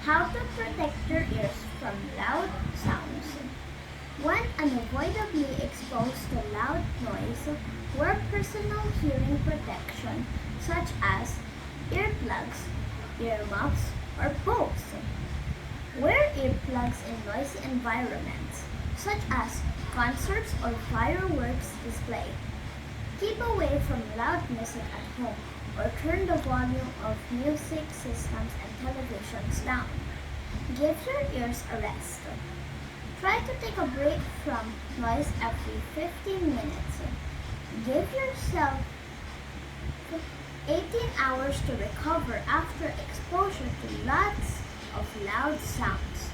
How to protect your ears from loud sounds. When unavoidably exposed to loud noise, wear personal hearing protection such as earplugs, earmuffs, or both. Wear earplugs in noisy environments such as concerts or fireworks display. Keep away from loud music at home or turn the volume of music systems and televisions down. Give your ears a rest. Try to take a break from noise every 15 minutes. Give yourself 18 hours to recover after exposure to lots of loud sounds.